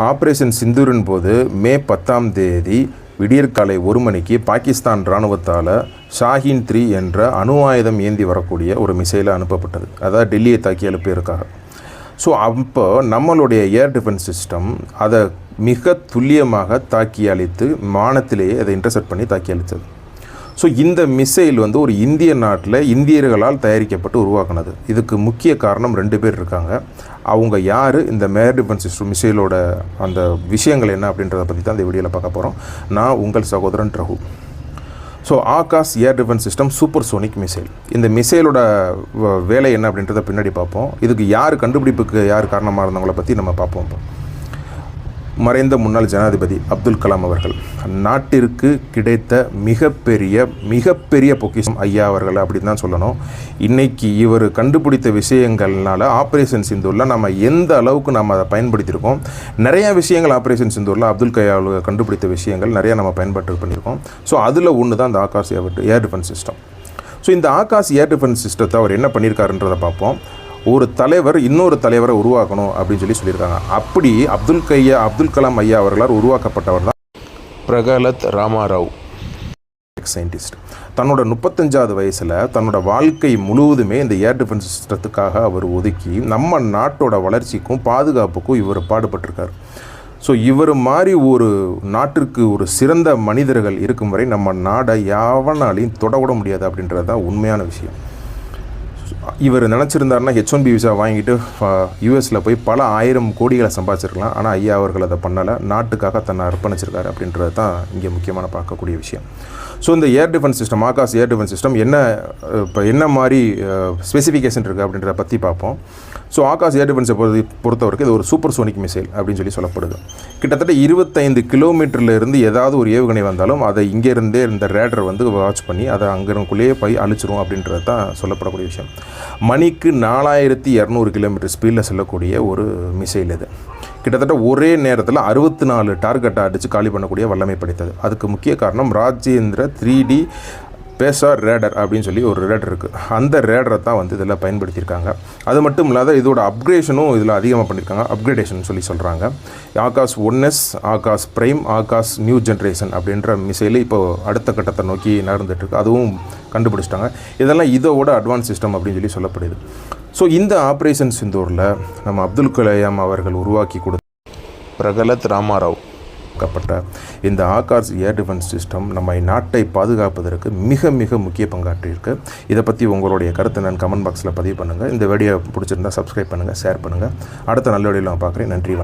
Operation சிந்தூரின் போது மே 10ஆம் தேதி விடியற்காலை 1 மணிக்கு பாகிஸ்தான் இராணுவத்தால் ஷாஹீன் 3 என்ற அணு ஆயுதம் ஏந்தி வரக்கூடிய ஒரு மிசைலை அனுப்பப்பட்டது. அதாவது டெல்லியை தாக்கி எழுப்பியிருக்காங்க. ஸோ அப்போ நம்மளுடைய ஏர் டிஃபென்ஸ் சிஸ்டம் அதை மிக துல்லியமாக தாக்கி அழித்து வானத்திலேயே அதை இன்டர்செப்ட் பண்ணி தாக்கி அழித்தது. ஸோ இந்த மிசைல் ஒரு இந்திய நாட்டில் இந்தியர்களால் தயாரிக்கப்பட்டு உருவாக்குனது. இதுக்கு முக்கிய காரணம் 2 பேர் இருக்காங்க. அவங்க யார், இந்த ஏர் டிஃபென்ஸ் சிஸ்டம் மிசைலோட அந்த விஷயங்கள் என்ன அப்படின்றத பற்றி தான் இந்த வீடியோவில் பார்க்க போகிறோம். நான் உங்கள் சகோதரன் Raghu. So Akash air defence system super sonic missile. இந்த மிசைலோட வேலை என்ன அப்படின்றத பின்னாடி பார்ப்போம். இதுக்கு கண்டுபிடிப்புக்கு யார் காரணமாக இருந்தவங்கள பற்றி நம்ம பார்ப்போம். மறைந்த முன்னாள் ஜனாதிபதி அப்துல் கலாம் அவர்கள் நாட்டிற்கு கிடைத்த மிகப்பெரிய பொக்கிஷம் ஐயா அவர்கள் அப்படின்னு தான் சொல்லணும். இன்றைக்கி இவர் கண்டுபிடித்த விஷயங்கள்னால ஆப்ரேஷன் சிந்தூரில் நம்ம எந்த அளவுக்கு நம்ம அதை பயன்படுத்தியிருக்கோம். நிறையா விஷயங்கள் ஆப்ரேஷன் சிந்தூரில் அப்துல் கலாம் கண்டுபிடித்த விஷயங்கள் நிறையா நம்ம பயன்பாட்டு பண்ணியிருக்கோம். ஸோ அதில் ஒன்று தான் இந்த Akash air defence system. So இந்த ஆகாஷ் ஏர் டிஃபென்ஸ் சிஸ்டத்தை அவர் என்ன பண்ணியிருக்காருன்றதை பார்ப்போம். ஒரு தலைவர் இன்னொரு தலைவரை உருவாக்கணும் அப்படின்னு சொல்லியிருக்காங்க. அப்படி அப்துல் கலாம் ஐயா அவர்களால் உருவாக்கப்பட்டவர் தான் பிரகலத் ராமாராவ் சயின்டிஸ்ட். தன்னோட 35வது வயசில் தன்னோட வாழ்க்கை முழுவதுமே இந்த ஏர் டிஃபென்ஸ் சிஸ்டத்துக்காக அவர் ஒதுக்கி நம்ம நாட்டோட வளர்ச்சிக்கும் பாதுகாப்புக்கும் இவர் பாடுபட்டிருக்கார். ஸோ இவர் மாதிரி ஒரு நாட்டிற்கு ஒரு சிறந்த மனிதர்கள் இருக்கும் வரை நம்ம நாடை யாவனாலையும் தொடவிட முடியாது அப்படின்றது தான் உண்மையான விஷயம். இவர் நினச்சிருந்தாருன்னா H1B விசா வாங்கிட்டு யூஎஸில் போய் பல 1000 கோடிகளை சம்பாதிச்சிருக்கலாம். ஆனால் ஐயா அவர்கள் அதை பண்ணலை. நாட்டுக்காக தன்னை அர்ப்பணிச்சிருக்காரு அப்படின்றது தான் இங்கே முக்கியமான பார்க்கக்கூடிய விஷயம். ஸோ இந்த air defence system Akash air defence system என்ன மாதிரி ஸ்பெசிஃபிகேஷன் இருக்குது அப்படின்றத பற்றி பார்ப்போம். ஸோ ஆகாஷ் ஏர் டிஃபென்ஸை பொறுத்தவரைக்கும் இது ஒரு சூப்பர் சோனிக் மிசைல் அப்படின்னு சொல்லப்படுது. கிட்டத்தட்ட 25 கிலோமீட்டரில் இருந்து ஏதாவது ஒரு ஏவுகணை வந்தாலும் அதை இங்கேருந்தே இந்த ரேடர் வாட்ச் பண்ணி அதை அங்கேயே போய் அழிச்சிரும் அப்படின்றது தான் சொல்லப்படக்கூடிய விஷயம். மணிக்கு 4200 கிலோமீட்டர் ஸ்பீடில் செல்லக்கூடிய ஒரு மிசைல் இது. கிட்டத்தட்ட ஒரே நேரத்தில் 64 டார்கெட்டை அடித்து காலி பண்ணக்கூடிய வல்லமை படைத்தது. அதுக்கு முக்கிய காரணம் ராஜேந்திர 3D பேசார் ரேடர் அப்படின்னு ஒரு ரேடர் இருக்குது. அந்த ரேடரை தான் இதில் பயன்படுத்தியிருக்காங்க. அது மட்டும் இல்லாத இதோட அப்கிரேஷனும் இதில் அதிகமாக பண்ணியிருக்காங்க. அப்கிரேடேஷன் சொல்கிறாங்க. Akash 1S, Akash prime, Akash new generation அப்படின்ற மிசைல் இப்போ அடுத்த கட்டத்தை நோக்கி நடந்துகிட்ருக்கு. அதுவும் கண்டுபிடிச்சிட்டாங்க. இதெல்லாம் இதோட அட்வான்ஸ் சிஸ்டம் அப்படின்னு சொல்லப்படுது. ஸோ இந்த ஆப்ரேஷன் சிந்தூரில் நம்ம அப்துல் கலாம் அவர்கள் உருவாக்கி கொடுத்த பிரகலத் ராமாராவ் ப்பட்ட இந்த ஆகாஷ் ஏர் டிஃபென்ஸ் சிஸ்டம் நம்ம நாட்டை பாதுகாப்பதற்கு மிக முக்கிய பங்காற்றியிருக்கு. இதை பற்றி உங்களுடைய கருத்தை நான் கமெண்ட் பாக்ஸில் பதிவு பண்ணுங்கள். இந்த வீடியோ பிடிச்சிருந்தால் சப்ஸ்கிரைப் பண்ணுங்கள், ஷேர் பண்ணுங்கள். அடுத்த நல்ல வீடியோவில் நான் பார்க்குறேன். நன்றி.